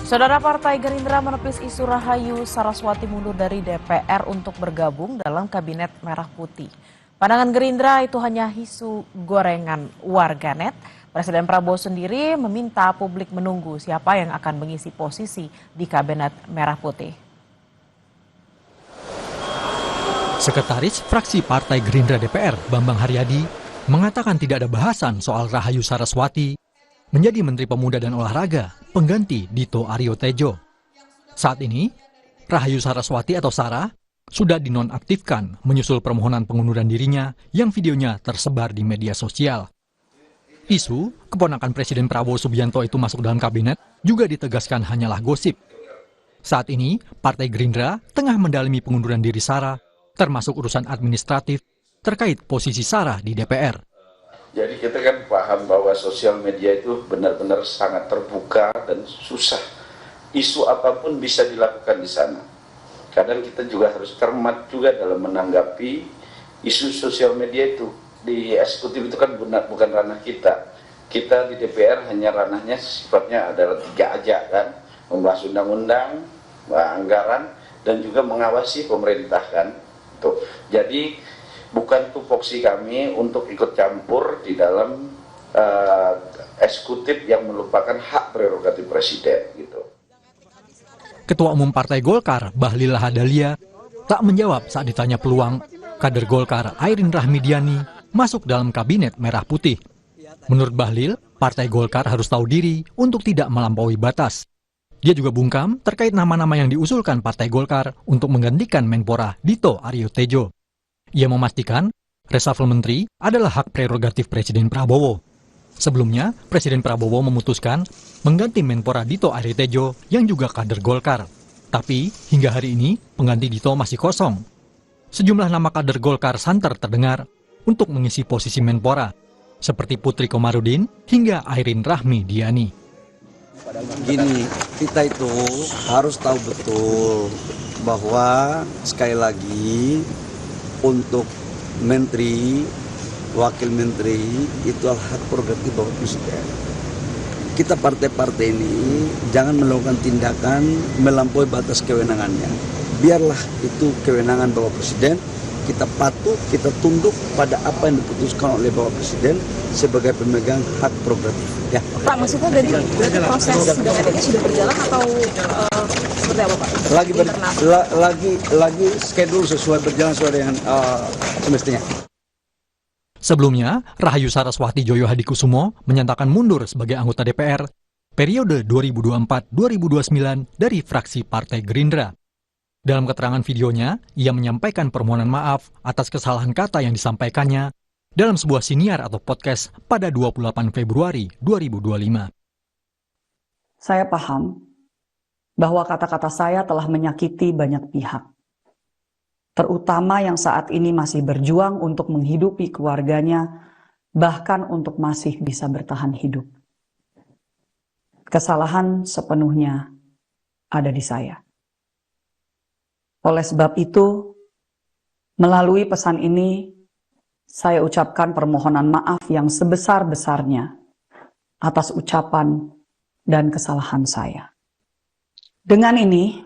Saudara, Partai Gerindra menepis isu Rahayu Saraswati mundur dari DPR untuk bergabung dalam Kabinet Merah Putih. Pandangan Gerindra itu hanya isu gorengan warganet. Presiden Prabowo sendiri meminta publik menunggu siapa yang akan mengisi posisi di Kabinet Merah Putih. Sekretaris Fraksi Partai Gerindra DPR, Bambang Haryadi, mengatakan tidak ada bahasan soal Rahayu Saraswati menjadi Menteri Pemuda dan Olahraga pengganti Dito Aryo Tejo. Saat ini, Rahayu Saraswati atau Sarah sudah dinonaktifkan menyusul permohonan pengunduran dirinya yang videonya tersebar di media sosial. Isu keponakan Presiden Prabowo Subianto itu masuk dalam kabinet juga ditegaskan hanyalah gosip. Saat ini, Partai Gerindra tengah mendalami pengunduran diri Sarah, termasuk urusan administratif terkait posisi Sarah di DPR. Jadi kita kan paham bahwa sosial media itu benar-benar sangat terbuka dan susah. Isu apapun bisa dilakukan di sana. Kadang kita juga harus cermat juga dalam menanggapi isu sosial media itu. Di eksekutif itu kan bukan ranah kita. Kita di DPR hanya ranahnya sifatnya adalah 3 aja kan. Membahas undang-undang, anggaran, dan juga mengawasi pemerintah kan. Tuh. Jadi bukan tupoksi kami untuk ikut campur di dalam eksekutif yang melupakan hak prerogatif presiden gitu. Ketua Umum Partai Golkar, Bahlil Lahadalia, tak menjawab saat ditanya peluang kader Golkar Airin Rahmidiani masuk dalam Kabinet Merah Putih. Menurut Bahlil, Partai Golkar harus tahu diri untuk tidak melampaui batas. Dia juga bungkam terkait nama-nama yang diusulkan Partai Golkar untuk menggantikan Menpora Dito Aryo Tejo. Ia memastikan reshuffle menteri adalah hak prerogatif Presiden Prabowo. Sebelumnya, Presiden Prabowo memutuskan mengganti Menpora Dito Aryo Tejo yang juga kader Golkar. Tapi hingga hari ini pengganti Dito masih kosong. Sejumlah nama kader Golkar santer terdengar untuk mengisi posisi Menpora, seperti Putri Komarudin hingga Airin Rahmidiani. Gini, kita itu harus tahu betul bahwa sekali lagi untuk menteri, wakil menteri itu adalah hak prerogatif Bapak Presiden. Kita partai-partai ini jangan melakukan tindakan melampaui batas kewenangannya. Biarlah itu kewenangan Bapak Presiden, kita patuh, kita tunduk pada apa yang diputuskan oleh Bapak Presiden sebagai pemegang hak prerogatif. Ya. Pak, maksudnya berarti proses sidang etiknya sudah berjalan atau seperti apa, Pak? Lagi schedule berjalan sesuai dengan semestinya. Sebelumnya, Rahayu Saraswati Joyo Hadikusumo menyatakan mundur sebagai anggota DPR periode 2024-2029 dari fraksi Partai Gerindra. Dalam keterangan videonya, ia menyampaikan permohonan maaf atas kesalahan kata yang disampaikannya dalam sebuah siniar atau podcast pada 28 Februari 2025. Saya paham bahwa kata-kata saya telah menyakiti banyak pihak, terutama yang saat ini masih berjuang untuk menghidupi keluarganya, bahkan untuk masih bisa bertahan hidup. Kesalahan sepenuhnya ada di saya. Oleh sebab itu, melalui pesan ini, saya ucapkan permohonan maaf yang sebesar-besarnya atas ucapan dan kesalahan saya. Dengan ini,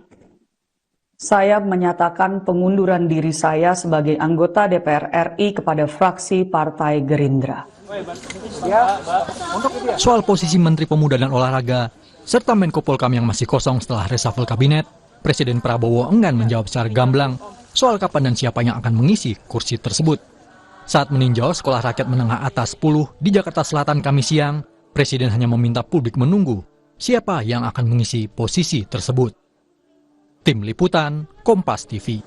saya menyatakan pengunduran diri saya sebagai anggota DPR RI kepada fraksi Partai Gerindra. Soal posisi Menteri Pemuda dan Olahraga, serta Menko Polhukam yang masih kosong setelah reshuffle kabinet, Presiden Prabowo enggan menjawab secara gamblang soal kapan dan siapa yang akan mengisi kursi tersebut. Saat meninjau Sekolah Rakyat Menengah Atas 10 di Jakarta Selatan Kamis siang, Presiden hanya meminta publik menunggu siapa yang akan mengisi posisi tersebut. Tim Liputan, Kompas TV.